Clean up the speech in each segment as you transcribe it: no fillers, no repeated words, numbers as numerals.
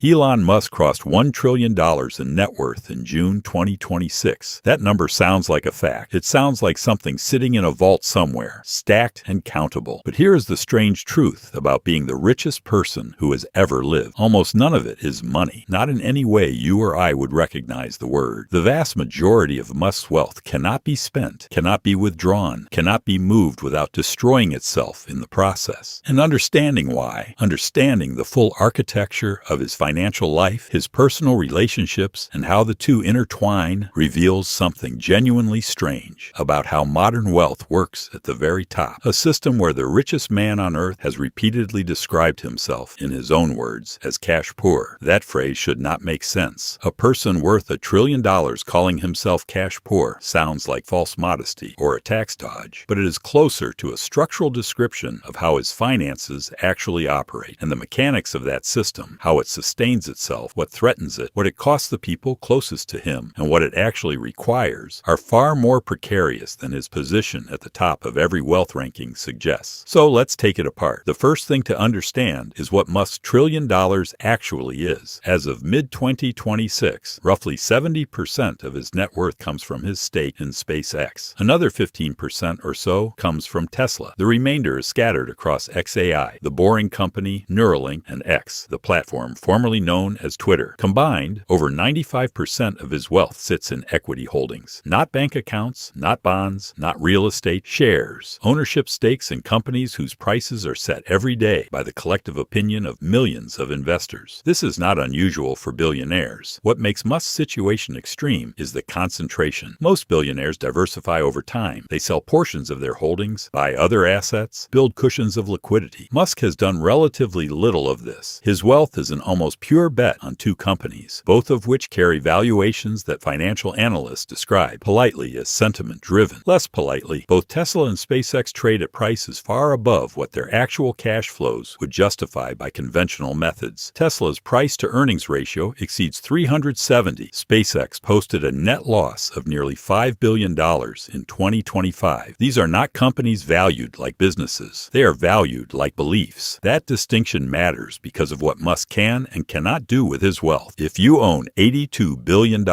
Elon Musk crossed $1 trillion in net worth in June 2026. That number sounds like a fact. It sounds like something sitting in a vault somewhere, stacked and countable. But here is the strange truth about being the richest person who has ever lived. Almost none of it is money. Not in any way you or I would recognize the word. The vast majority of Musk's wealth cannot be spent, cannot be withdrawn, cannot be moved without destroying itself in the process. And understanding why, understanding the full architecture of his financial life, his personal relationships, and how the two intertwine reveals something genuinely strange about how modern wealth works at the very top. A system where the richest man on earth has repeatedly described himself, in his own words, as cash poor. That phrase should not make sense. A person worth $1 trillion calling himself cash poor sounds like false modesty or a tax dodge, but it is closer to a structural description of how his finances actually operate and the mechanics of that system, how it sustains itself, what threatens it, what it costs the people closest to him, and what it actually requires, are far more precarious than his position at the top of every wealth ranking suggests. So let's take it apart. The first thing to understand is what Musk's $1 trillion actually is. As of mid-2026, roughly 70% of his net worth comes from his stake in SpaceX. Another 15% or so comes from Tesla. The remainder is scattered across XAI, the Boring Company, Neuralink, and X, the platform formerly known as Twitter. Combined, over 95% of his wealth sits in equity holdings. Not bank accounts, not bonds, not real estate, shares. Ownership stakes in companies whose prices are set every day by the collective opinion of millions of investors. This is not unusual for billionaires. What makes Musk's situation extreme is the concentration. Most billionaires diversify over time. They sell portions of their holdings, buy other assets, build cushions of liquidity. Musk has done relatively little of this. His wealth is an almost pure bet on two companies, both of which carry valuations that financial analysts describe politely as sentiment-driven. Less politely, both Tesla and SpaceX trade at prices far above what their actual cash flows would justify by conventional methods. Tesla's price-to-earnings ratio exceeds 370. SpaceX posted a net loss of nearly $5 billion in 2025. These are not companies valued like businesses. They are valued like beliefs. That distinction matters because of what Musk can and cannot do with his wealth. If you own $82 billion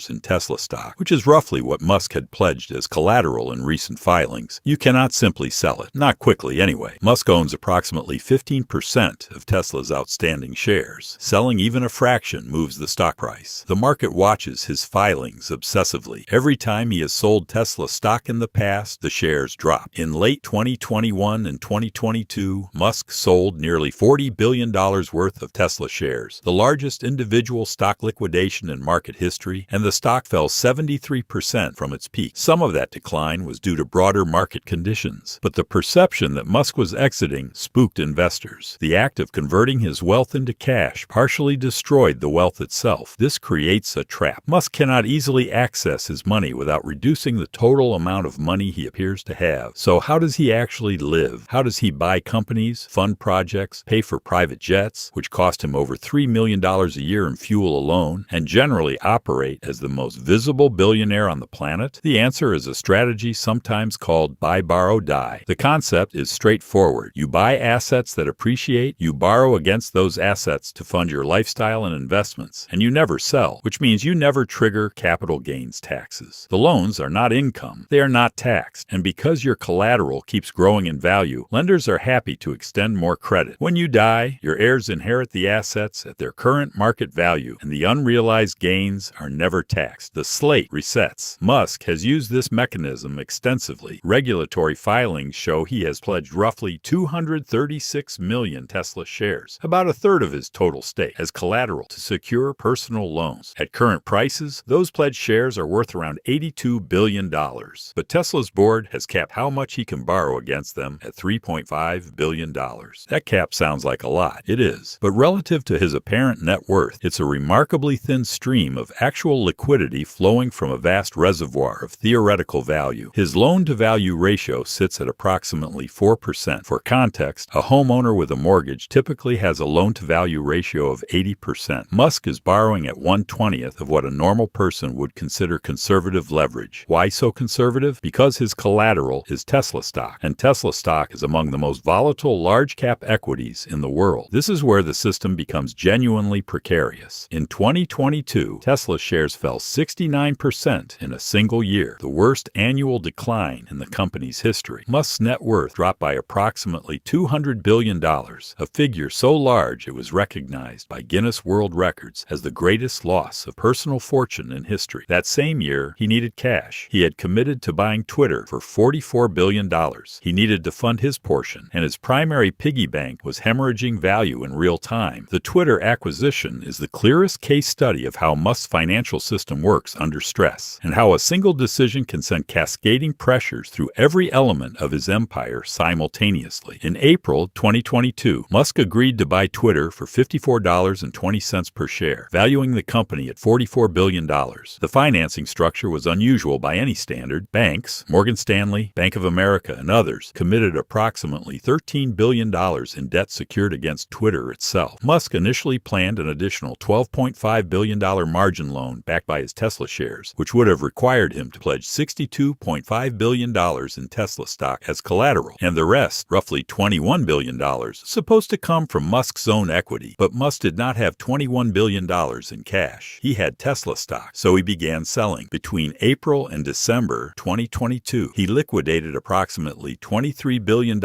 in Tesla stock, which is roughly what Musk had pledged as collateral in recent filings, you cannot simply sell it. Not quickly, anyway. Musk owns approximately 15% of Tesla's outstanding shares. Selling even a fraction moves the stock price. The market watches his filings obsessively. Every time he has sold Tesla stock in the past, the shares drop. In late 2021 and 2022, Musk sold nearly $40 billion worth of Tesla shares, the largest individual stock liquidation in market history, and the stock fell 73% from its peak. Some of that decline was due to broader market conditions, but the perception that Musk was exiting spooked investors. The act of converting his wealth into cash partially destroyed the wealth itself. This creates a trap. Musk cannot easily access his money without reducing the total amount of money he appears to have. So how does he actually live? How does he buy companies, fund projects, pay for private jets, which cost him over $3 million a year in fuel alone, and generally operate as the most visible billionaire on the planet? The answer is a strategy sometimes called buy, borrow, die. The concept is straightforward. You buy assets that appreciate, you borrow against those assets to fund your lifestyle and investments, and you never sell, which means you never trigger capital gains taxes. The loans are not income. They are not taxed, and because your collateral keeps growing in value, lenders are happy to extend more credit. When you die, your heirs inherit the assets at their current market value, and the unrealized gains are never taxed. The slate resets. Musk has used this mechanism extensively. Regulatory filings show he has pledged roughly 236 million Tesla shares, about a third of his total stake, as collateral to secure personal loans. At current prices, those pledged shares are worth around $82 billion. But Tesla's board has capped how much he can borrow against them at $3.5 billion. That cap sounds like a lot. It is. But relative to his apparent net worth, it's a remarkably thin stream of actual liquidity flowing from a vast reservoir of theoretical value. His loan-to-value ratio sits at approximately 4%. For context, a homeowner with a mortgage typically has a loan-to-value ratio of 80%. Musk is borrowing at 1/20th of what a normal person would consider conservative leverage. Why so conservative? Because his collateral is Tesla stock, and Tesla stock is among the most volatile large-cap equities in the world. This is where the system becomes genuinely precarious. In 2022, Tesla shares fell 69% in a single year, the worst annual decline in the company's history. Musk's net worth dropped by approximately $200 billion, a figure so large it was recognized by Guinness World Records as the greatest loss of personal fortune in history. That same year, he needed cash. He had committed to buying Twitter for $44 billion. He needed to fund his portion, and his primary piggy bank was hemorrhaging value in real time. The Twitter acquisition is the clearest case study of how Musk's financial system works under stress, and how a single decision can send cascading pressures through every element of his empire simultaneously. In April 2022, Musk agreed to buy Twitter for $54.20 per share, valuing the company at $44 billion. The financing structure was unusual by any standard. Banks, Morgan Stanley, Bank of America, and others, committed approximately $13 billion in debt secured against Twitter itself. Musk initially planned an additional $12.5 billion margin loan backed by his Tesla shares, which would have required him to pledge $62.5 billion in Tesla stock as collateral, and the rest, roughly $21 billion, supposed to come from Musk's own equity. But Musk did not have $21 billion in cash. He had Tesla stock, so he began selling. Between April and December 2022, he liquidated approximately $23 billion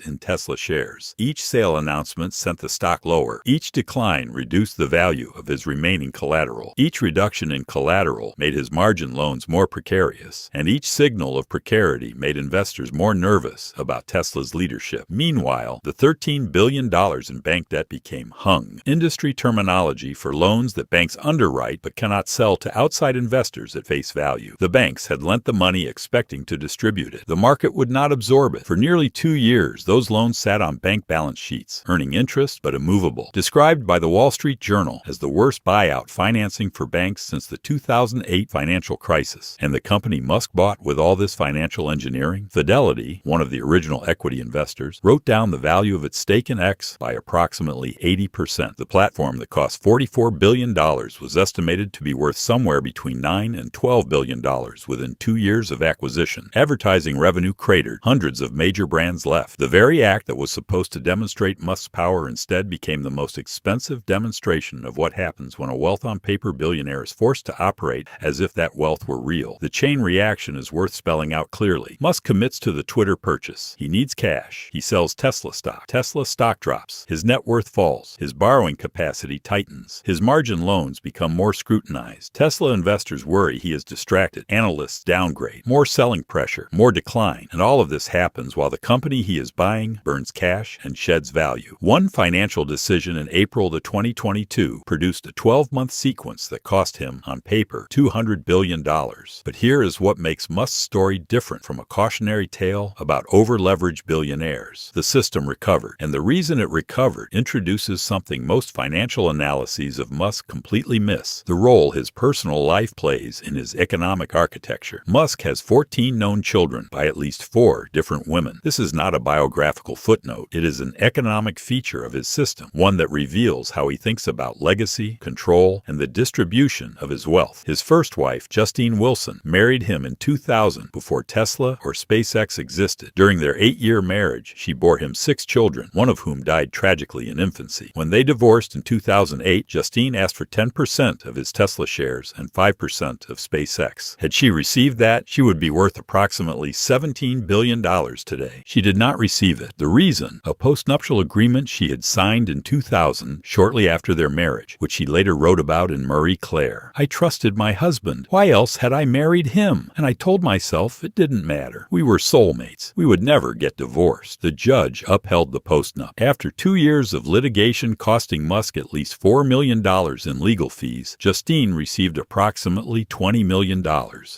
in Tesla shares. Each sale announcement sent the stock lower. Each decline reduced the value of his remaining collateral. Each reduction in collateral made his margin loans more precarious, and each signal of precarity made investors more nervous about Tesla's leadership. Meanwhile, the $13 billion in bank debt became hung, industry terminology for loans that banks underwrite but cannot sell to outside investors at face value. The banks had lent the money expecting to distribute it. The market would not absorb it. For nearly 2 years, those loans sat on bank balance sheets, earning interest but immovable. Described by the Wall Street Journal as the worst buyout financing for banks since the 2008 financial crisis. And the company Musk bought with all this financial engineering? Fidelity, one of the original equity investors, wrote down the value of its stake in X by approximately 80%. The platform that cost $44 billion was estimated to be worth somewhere between $9 and $12 billion within 2 years of acquisition. Advertising revenue cratered. Hundreds of major brands left. The very act that was supposed to demonstrate Musk's power instead became the most expensive demonstration of what happens when a wealth-on-paper billionaire is forced to operate as if that wealth were real. The chain reaction is worth spelling out clearly. Musk commits to the Twitter purchase. He needs cash. He sells Tesla stock. Tesla stock drops. His net worth falls. His borrowing capacity tightens. His margin loans become more scrutinized. Tesla investors worry he is distracted. Analysts downgrade. More selling pressure. More decline. And all of this happens while the company he is buying burns cash and sheds value. One financial decision in April 2022 produced a 12-month sequence that cost him, on paper, $200 billion. But here is what makes Musk's story different from a cautionary tale about over-leveraged billionaires. The system recovered, and the reason it recovered introduces something most financial analyses of Musk completely miss: the role his personal life plays in his economic architecture. Musk has 14 known children by at least 4 different women. This is not a biographical footnote. It is an economic feature of his system, one that reveals how he thinks about legacy, control, and the distribution of his wealth. His first wife, Justine Wilson, married him in 2000 before Tesla or SpaceX existed. During their 8-year marriage, she bore him 6 children, one of whom died tragically in infancy. When they divorced in 2008, Justine asked for 10% of his Tesla shares and 5% of SpaceX. Had she received that, she would be worth approximately $17 billion today. She did not receive it. The reason? A postnuptial agreement she had signed in 2000, shortly after their marriage, which she later wrote about in Marie Claire. "I trusted my husband. Why else had I married him? And I told myself it didn't matter. We were soulmates. We would never get divorced." The judge upheld the postnup. After 2 years of litigation costing Musk at least $4 million in legal fees, Justine received approximately $20 million,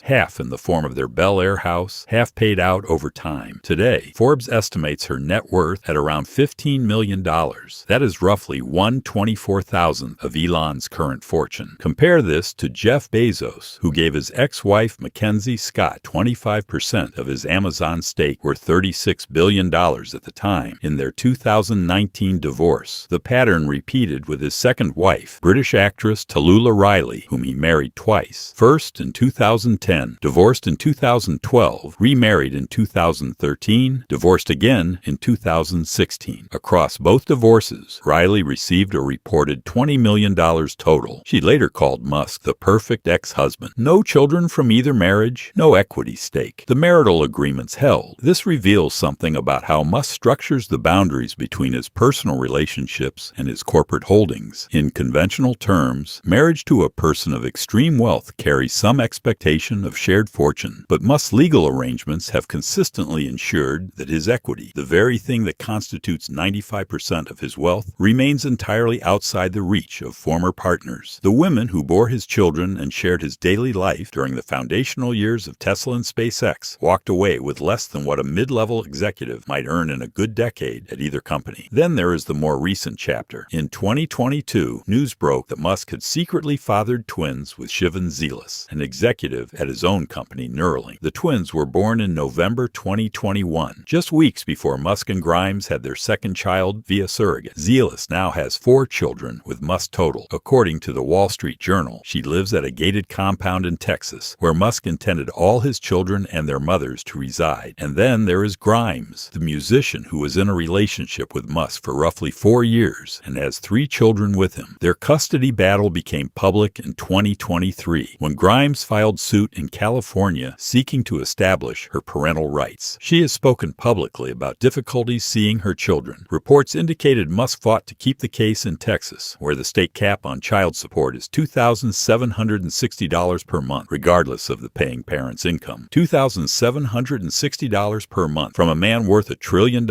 half in the form of their Bel Air house, half paid out over time. Today, Forbes estimates her net worth at around $15 million. That is roughly 1/24,000th of Elon's current fortune. Compare this to Jeff Bezos, who gave his ex-wife Mackenzie Scott 25% of his Amazon stake, worth $36 billion at the time, in their 2019 divorce. The pattern repeated with his second wife, British actress Tallulah Riley, whom he married twice. First in 2010, divorced in 2012, remarried in 2013, divorced again in 2016. Across both divorces, Riley received received a reported $20 million total. She later called Musk the perfect ex-husband. No children from either marriage, no equity stake. The marital agreements held. This reveals something about how Musk structures the boundaries between his personal relationships and his corporate holdings. In conventional terms, marriage to a person of extreme wealth carries some expectation of shared fortune, but Musk's legal arrangements have consistently ensured that his equity, the very thing that constitutes 95% of his wealth, remains entirely outside the reach of former partners. The women who bore his children and shared his daily life during the foundational years of Tesla and SpaceX walked away with less than what a mid-level executive might earn in a good decade at either company. Then there is the more recent chapter. In 2022, news broke that Musk had secretly fathered twins with Shivan Zelas, an executive at his own company, Neuralink. The twins were born in November 2021, just weeks before Musk and Grimes had their second child via surrogate. Zelas now has 4 children with Musk total. According to the Wall Street Journal, she lives at a gated compound in Texas, where Musk intended all his children and their mothers to reside. And then there is Grimes, the musician who was in a relationship with Musk for roughly 4 years and has 3 children with him. Their custody battle became public in 2023 when Grimes filed suit in California seeking to establish her parental rights. She has spoken publicly about difficulties seeing her children. Reports indicated Musk fought to keep the case in Texas, where the state cap on child support is $2,760 per month, regardless of the paying parent's income. $2,760 per month from a man worth $1 trillion.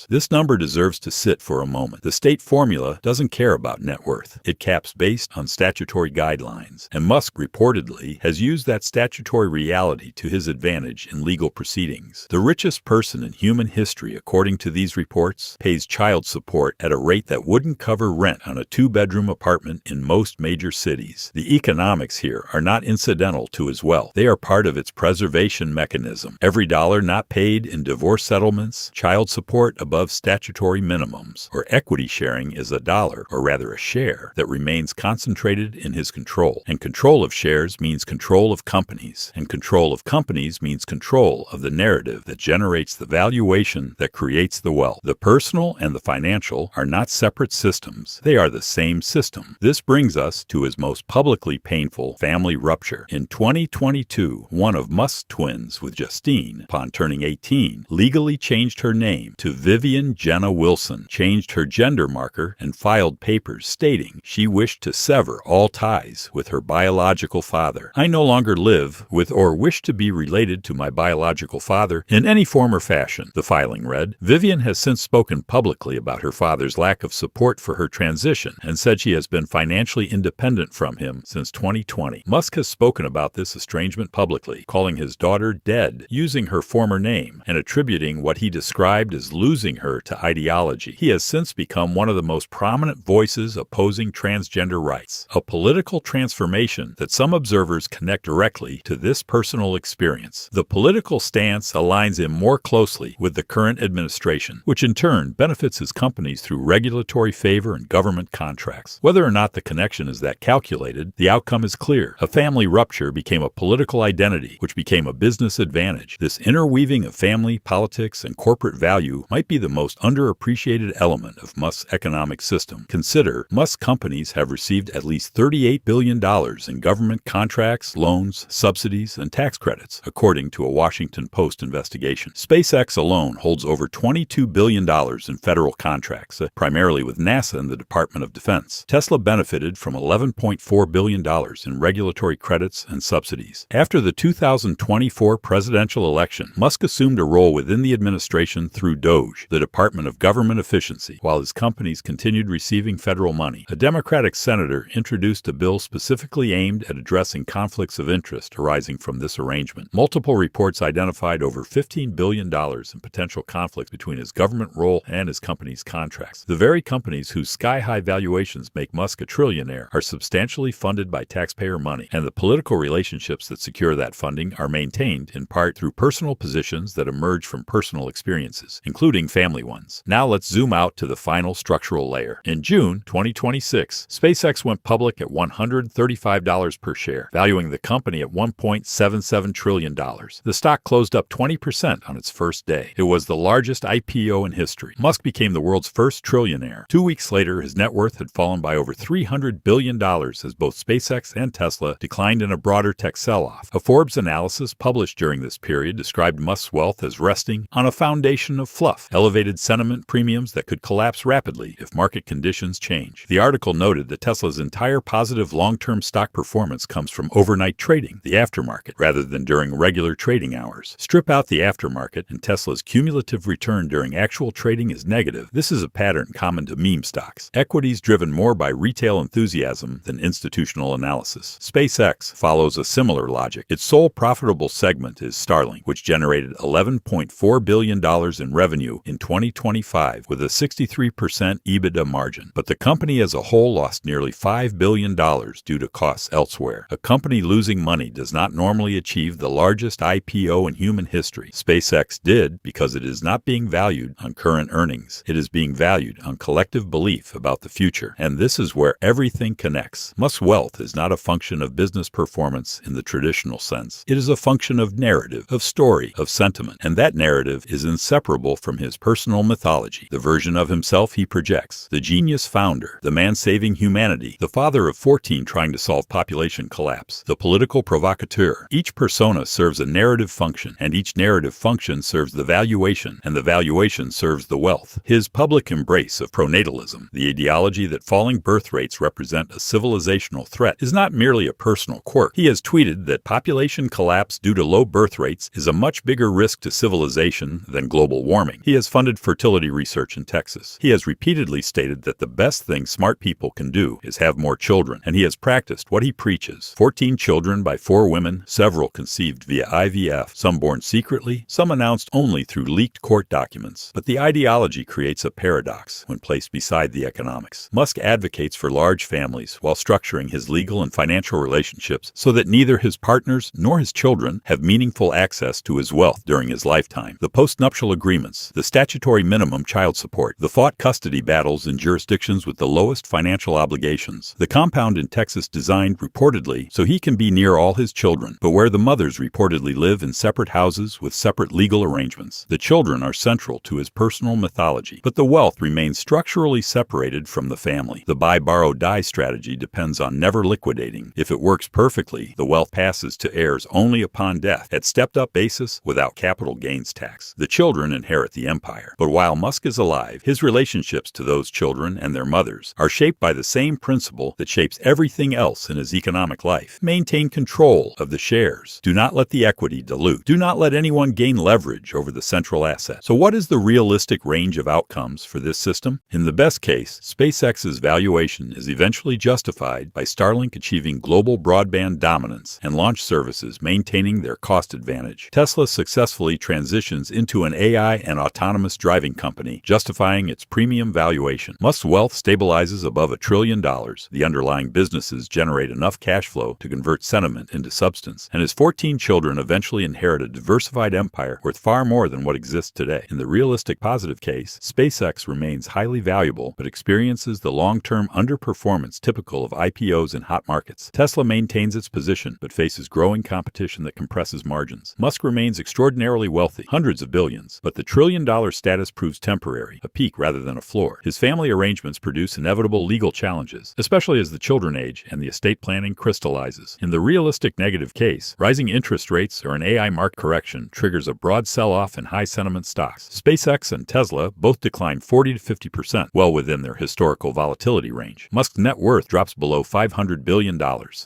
This number deserves to sit for a moment. The state formula doesn't care about net worth. It caps based on statutory guidelines, and Musk reportedly has used that statutory reality to his advantage in legal proceedings. The richest person in human history, according to these reports, pays child support at a rate that wouldn't cover rent on a 2-bedroom apartment in most major cities. The economics here are not incidental to his wealth. They are part of its preservation mechanism. Every dollar not paid in divorce settlements, child support above statutory minimums, or equity sharing is a dollar, or rather a share, that remains concentrated in his control. And control of shares means control of companies, and control of companies means control of the narrative that generates the valuation that creates the wealth. The personal and the financial are not separate systems. They are the same system. This brings us to his most publicly painful family rupture. In 2022, one of Musk's twins with Justine, upon turning 18, legally changed her name to Vivian Jenna Wilson, changed her gender marker, and filed papers stating she wished to sever all ties with her biological father. I no longer live with or wish to be related to my biological father in any form or fashion, the filing read. Vivian has since spoken publicly about her father's lack of support for her transition and said she has been financially independent from him since 2020. Musk has spoken about this estrangement publicly, calling his daughter dead, using her former name, and attributing what he described as losing her to ideology. He has since become one of the most prominent voices opposing transgender rights, a political transformation that some observers connect directly to this personal experience. The political stance aligns him more closely with the current administration, which in turn benefits his companies through regulatory favor and government contracts. Whether or not the connection is that calculated, the outcome is clear. A family rupture became a political identity, which became a business advantage. This interweaving of family, politics, and corporate value might be the most underappreciated element of Musk's economic system. Consider, Musk companies have received at least $38 billion in government contracts, loans, subsidies, and tax credits, according to a Washington Post investigation. SpaceX alone holds over $22 billion in federal contracts, primarily with NASA and the Department of Defense. Tesla benefited from $11.4 billion in regulatory credits and subsidies. After the 2024 presidential election, Musk assumed a role within the administration through DOGE, the Department of Government Efficiency, while his companies continued receiving federal money. A Democratic senator introduced a bill specifically aimed at addressing conflicts of interest arising from this arrangement. Multiple reports identified over $15 billion in potential conflicts between his government role and his company's contracts. The very companies whose sky-high valuations make Musk a trillionaire are substantially funded by taxpayer money, and the political relationships that secure that funding are maintained in part through personal positions that emerge from personal experiences, including family ones. Now let's zoom out to the final structural layer. In June 2026, SpaceX went public at $135 per share, valuing the company at $1.77 trillion. The stock closed up 20% on its first day. It was the largest IPO in history. Musk became the world's first trillionaire. 2 weeks later, his net worth had fallen by over $300 billion as both SpaceX and Tesla declined in a broader tech sell-off. A Forbes analysis published during this period described Musk's wealth as resting on a foundation of fluff, elevated sentiment premiums that could collapse rapidly if market conditions change. The article noted that Tesla's entire positive long-term stock performance comes from overnight trading, the aftermarket, rather than during regular trading hours. Strip out the aftermarket, and Tesla's cumulative return during actual trading is negative. This is a pattern common to meme stocks. Equities driven more by retail enthusiasm than institutional analysis. SpaceX follows a similar logic. Its sole profitable segment is Starlink, which generated $11.4 billion in revenue in 2025 with a 63% EBITDA margin. But the company as a whole lost nearly $5 billion due to costs elsewhere. A company losing money does not normally achieve the largest IPO in human history. SpaceX did because it is not being valued on current earnings. It is being valued on collective belief about the future. And this is where everything connects. Musk's wealth is not a function of business performance in the traditional sense. It is a function of narrative, of story, of sentiment. And that narrative is inseparable from his personal mythology, the version of himself he projects, the genius founder, the man saving humanity, the father of 14 trying to solve population collapse, the political provocateur. Each persona serves a narrative function, and each narrative function serves the valuation, and the valuation serves the wealth. His public embrace of pronatalism, the ideology that falling birth rates represent a civilizational threat, is not merely a personal quirk. He has tweeted that population collapse due to low birth rates is a much bigger risk to civilization than global warming. He has funded fertility research in Texas. He has repeatedly stated that the best thing smart people can do is have more children, and he has practiced what he preaches. 14 children by 4 women, several conceived via IVF, some born secretly, some announced only through leaked court documents. But the ideology creates a paradox when placed beside the economics. Musk advocates for large families while structuring his legal and financial relationships so that neither his partners nor his children have meaningful access to his wealth during his lifetime. The postnuptial agreements, the statutory minimum child support, the fought custody battles in jurisdictions with the lowest financial obligations, the compound in Texas designed reportedly so he can be near all his children, but where the mothers reportedly live in separate houses with separate legal arrangements. The children are central to his personal mythology, but the wealth remains structurally separated from the family. The buy, borrow, die strategy depends on never liquidating. If it works perfectly, the wealth passes to heirs only upon death, at stepped-up basis without capital gains tax. The children inherit the empire. But while Musk is alive, his relationships to those children and their mothers are shaped by the same principle that shapes everything else in his economic life. Maintain control of the shares. Do not let the equity dilute. Do not let anyone gain leverage over the central asset. So what is the realistic range of outcomes for this system? In the best case, SpaceX's valuation is eventually justified by Starlink achieving global broadband dominance and launch services maintaining their cost advantage. Tesla successfully transitions into an AI and autonomous driving company, justifying its premium valuation. Musk's wealth stabilizes above $1 trillion. The underlying businesses generate enough cash flow to convert sentiment into substance, and his 14 children eventually inherit a diversified empire worth far more than what exists today. In the realistic positive case, SpaceX remains highly valuable but experiences the long-term underperformance typical of IPOs in hot markets. Tesla maintains its position but faces growing competition that compresses margins. Musk remains extraordinarily wealthy, hundreds of billions, but the trillion-dollar status proves temporary, a peak rather than a floor. His family arrangements produce inevitable legal challenges, especially as the children age and the estate planning crystallizes. In the realistic negative case, rising interest rates or an AI market correction triggers a broad sell-off in high-sentiment stocks. SpaceX and Tesla both decline 40 to 50%, well within their historical volatility range. Musk's net worth drops below $500 billion.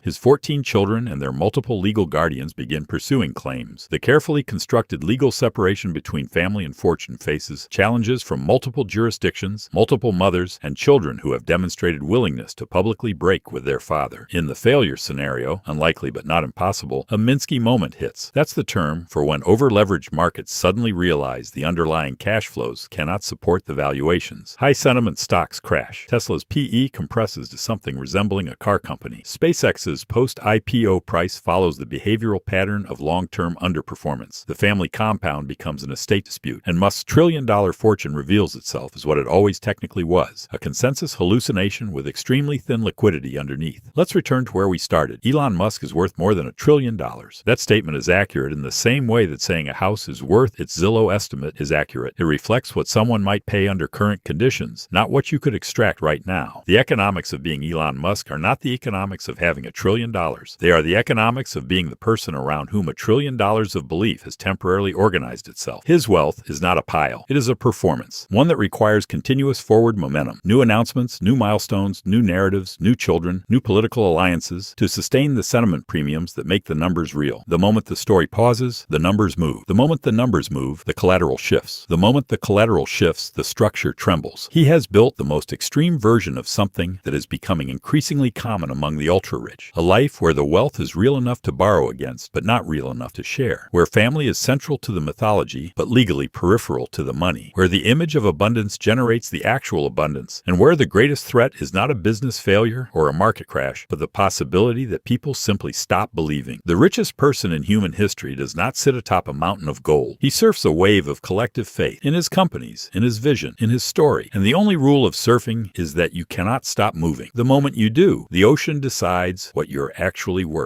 His 14 children and their multiple legal guardians begin pursuing claims. The carefully constructed legal separation between family and fortune faces challenges from multiple jurisdictions, multiple mothers, and children who have demonstrated willingness to publicly break with their father. In the failure scenario, unlikely but not impossible, a Minsky moment hits. That's the term for when over-leveraged markets suddenly realize the underlying cash flows cannot support the valuations. High-sentiment stocks crash. Tesla's PE compresses to something resembling a car company. SpaceX's post-IPO price follows the behavioral pattern of long-term underperformance. The family compound becomes an estate dispute, and Musk's trillion-dollar fortune reveals itself as what it always technically was, a consensus hallucination with extremely thin liquidity underneath. Let's return to where we started. Elon Musk is worth more than $1 trillion. That statement is accurate in the same way that saying a house is worth its Zillow estimate is accurate. It reflects what someone might pay under current conditions, not what what you could extract right now. The economics of being Elon Musk are not the economics of having $1 trillion. They are the economics of being the person around whom $1 trillion of belief has temporarily organized itself. His wealth is not a pile. It is a performance, one that requires continuous forward momentum, new announcements, new milestones, new narratives, new children, new political alliances to sustain the sentiment premiums that make the numbers real. The moment the story pauses, the numbers move. The moment the numbers move, the collateral shifts. The moment the collateral shifts, the structure trembles. He has built the most extreme version of something that is becoming increasingly common among the ultra-rich. A life where the wealth is real enough to borrow against, but not real enough to share. Where family is central to the mythology, but legally peripheral to the money. Where the image of abundance generates the actual abundance, and where the greatest threat is not a business failure or a market crash, but the possibility that people simply stop believing. The richest person in human history does not sit atop a mountain of gold. He surfs a wave of collective faith in his companies, in his vision, in his story. And the only rule of surfing is that you cannot stop moving. The moment you do, the ocean decides what you're actually worth.